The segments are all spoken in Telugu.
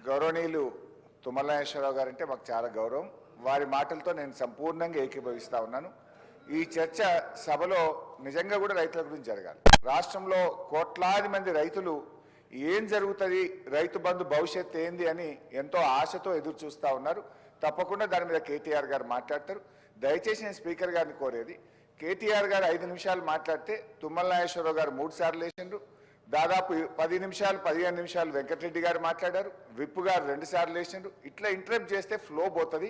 గౌరవనీయులు తుమ్మల నాగేశ్వరరావు గారంటే మాకు చాలా గౌరవం. వారి మాటలతో నేను సంపూర్ణంగా ఏకీభవిస్తా ఉన్నాను. ఈ చర్చ సభలో నిజంగా కూడా రైతుల గురించి జరగాలి. రాష్ట్రంలో కోట్లాది మంది రైతులు ఏం జరుగుతుంది, రైతు బంధు భవిష్యత్తు ఏంది అని ఎంతో ఆశతో ఎదురు చూస్తూ ఉన్నారు. తప్పకుండా దాని మీద కేటీఆర్ గారు మాట్లాడతారు. దయచేసి నేను స్పీకర్ గారిని కోరేది, కేటీఆర్ గారు 5 నిమిషాలు మాట్లాడితే తుమ్మల నాగేశ్వరరావు గారు 3 సార్లు లేచిండ్రు. దాదాపు 10 నిమిషాలు 15 నిమిషాలు వెంకటరెడ్డి గారు మాట్లాడారు. విప్పు గారు 2 సార్లు లేచిండ్రు. ఇట్లా ఇంటరప్ట్ చేస్తే ఫ్లో పోతుంది.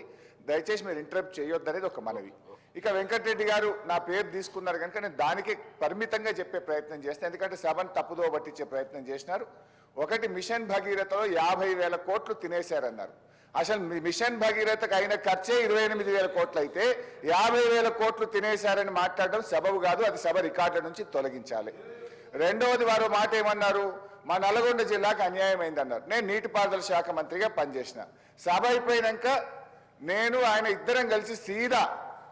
దయచేసి మీరు ఇంటరప్ట్ చేయొద్దనేది ఒక మనవి. ఇక వెంకటరెడ్డి గారు నా పేరు తీసుకున్నారు కనుక నేను దానికి పరిమితంగా చెప్పే ప్రయత్నం చేస్తాను. ఎందుకంటే సభను తప్పుదో పట్టించే ప్రయత్నం చేసినారు. ఒకటి, మిషన్ భగీరథలో 50,000 కోట్లు తినేశారన్నారు. అసలు మిషన్ భగీరథకు అయిన ఖర్చే 28,000 కోట్లు అయితే 50,000 కోట్లు తినేశారని మాట్లాడడం సబబు కాదు. అది సభ రికార్డుల నుంచి తొలగించాలి. రెండవది, వారు మాట ఏమన్నారు, మా నల్గొండ జిల్లాకు అన్యాయం అయిందన్నారు. నేను నీటిపారుదల శాఖ మంత్రిగా పనిచేసిన. సభ అయిపోయినాక నేను ఆయన ఇద్దరం కలిసి సీదా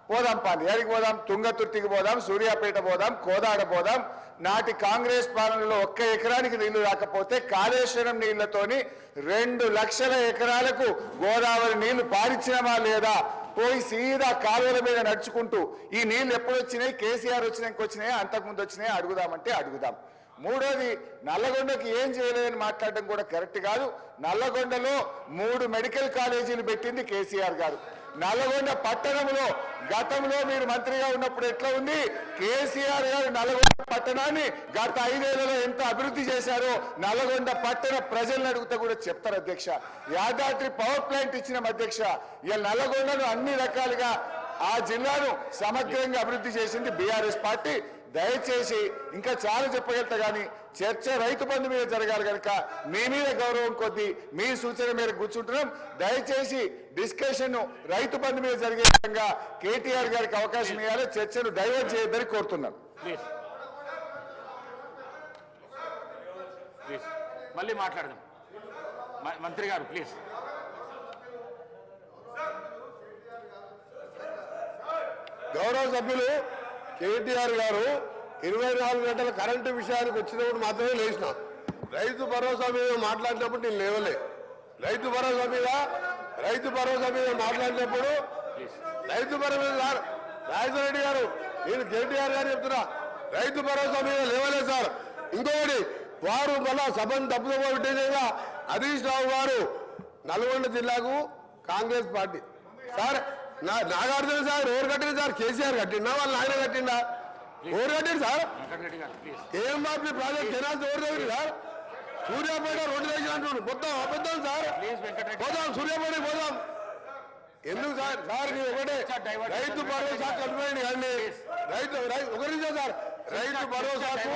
పోదాం, పాండ్యానికి పోదాం, తుంగతుర్తికి పోదాం, సూర్యాపేట పోదాం, కోదాడ పోదాం. నాటి కాంగ్రెస్ పాలనలో 1 ఎకరానికి నీళ్లు రాకపోతే కాళేశ్వరం నీళ్లతోని 2 లక్షల ఎకరాలకు గోదావరి నీళ్లు పారించినమా లేదా, పోయి సీదా కాలువల మీద నడుచుకుంటూ ఈ నీళ్లు ఎప్పుడు వచ్చినాయి, కేసీఆర్ వచ్చినాక వచ్చినాయా, అంతకుముందు వచ్చినాయా అడుగుదామంటే అడుగుదాం. మూడోది, నల్లగొండకి ఏం చేయలేదని మాట్లాడడం కూడా కరెక్ట్ కాదు. నల్లగొండలో 3 మెడికల్ కాలేజీలు పెట్టింది కేసీఆర్ గారు. నల్లగొండ పట్టణంలో గతంలో మీరు మంత్రిగా ఉన్నప్పుడు ఎట్లా ఉంది, కేసీఆర్ గారు నల్లగొండ పట్టణాన్ని గత 5 ఏళ్లలో ఎంత అభివృద్ధి చేశారో నల్లగొండ పట్టణ ప్రజలను అడిగితే కూడా చెప్తారు అధ్యక్ష. యాదాద్రి పవర్ ప్లాంట్ ఇచ్చిన అధ్యక్ష. ఇలా నల్లగొండను అన్ని రకాలుగా ఆ జిల్లాను సమగ్రంగా అభివృద్ధి చేసింది బీఆర్ఎస్ పార్టీ. దయచేసి ఇంకా చాలా చెప్పగలుగుతా కానీ చర్చ రైతు బంధు మీద జరగాలి కనుక మీ మీద గౌరవం కొద్దీ మీ సూచన మీద కూర్చుంటున్నాం. దయచేసి డిస్కషన్ రైతు బంధు మీద జరిగే విధంగా కేటీఆర్ గారికి అవకాశం ఇవ్వాలి. చర్చను డైవర్ట్ చేయొద్దని కోరుతున్నాను. మళ్ళీ మాట్లాడదాం మంత్రి గారు ప్లీజ్. గౌరవ సభ్యులు కేటీఆర్ గారు 24 గంటల కరెంటు విషయానికి వచ్చినప్పుడు మాత్రమే లేచిన. రైతు భరోసా మీద మాట్లాడినప్పుడు నేను లేవలే. రైతు భరోసా మీద మాట్లాడినప్పుడు రైతు భరోసా రాజశేఖర రెడ్డి గారు, నేను కేటీఆర్ గారు చెప్తున్నా, రైతు భరోసా మీద లేవలేదు సార్. ఇంకొకటి, వారు మళ్ళా సభను తప్పుదో పెట్టేసేగా హరీష్ రావు గారు నల్గొండ జిల్లాకు Congress party sir. Nagarjuna sir ఎవరు కట్టింది సార్? కేసీఆర్ కట్టిండా, వాళ్ళ ఆయన కట్టిండా? ఎవరు కట్టింది సార్? కేఎంఆర్పీ ప్రాజెక్ట్ కెనాల్స్ ఎవరు దగ్గర సార్? సూర్యాపేట 2 లక్షలు అంటున్నాడు. మొత్తం అబద్ధం సార్. పోదాం, సూర్యాపేటకి పోదాం. ఎందుకు సార్? సార్ మీరు ఒకటే, రైతు భరోసా కన్ఫైన్ కానీ ఒకరి సార్, రైతు భరోసాకు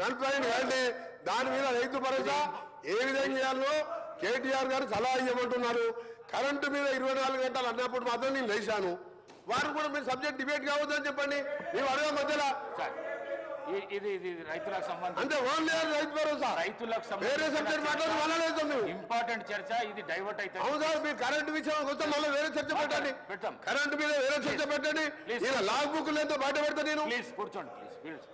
కన్ఫైన్ కానీ దాని మీద రైతు భరోసా ఏ విధంగా చేయాలో కేటీఆర్ గారు సలహా ఇవ్వమంటున్నారు. కరెంటు మీద 24 గంటలు అన్నప్పుడు మాత్రం నేను లేచాను. వారు కూడా మీరు సబ్జెక్ట్ డిబేట్ కావద్దని చెప్పండి. మేము అడగ మధ్యలో ఇది రైతులకు సంబంధించి అంటే ఓన్లీ రైతు భరోసా, రైతులకు వేరే సబ్జెక్ట్ మాట్లాడలేదు. మేము ఇంపార్టెంట్ చర్చ ఇది డైవర్ట్ అయితే. అవును సార్, మీరు కరెంటు విషయం వస్తే మళ్ళీ వేరే చర్చ పెట్టండి. కరెంటు మీద వేరే చర్చ పెట్టండి. ఇలా లాగ్ బుక్ లేదో బయట పెడతా నేను. ప్లీజ్ కూర్చోండి ప్లీజ్.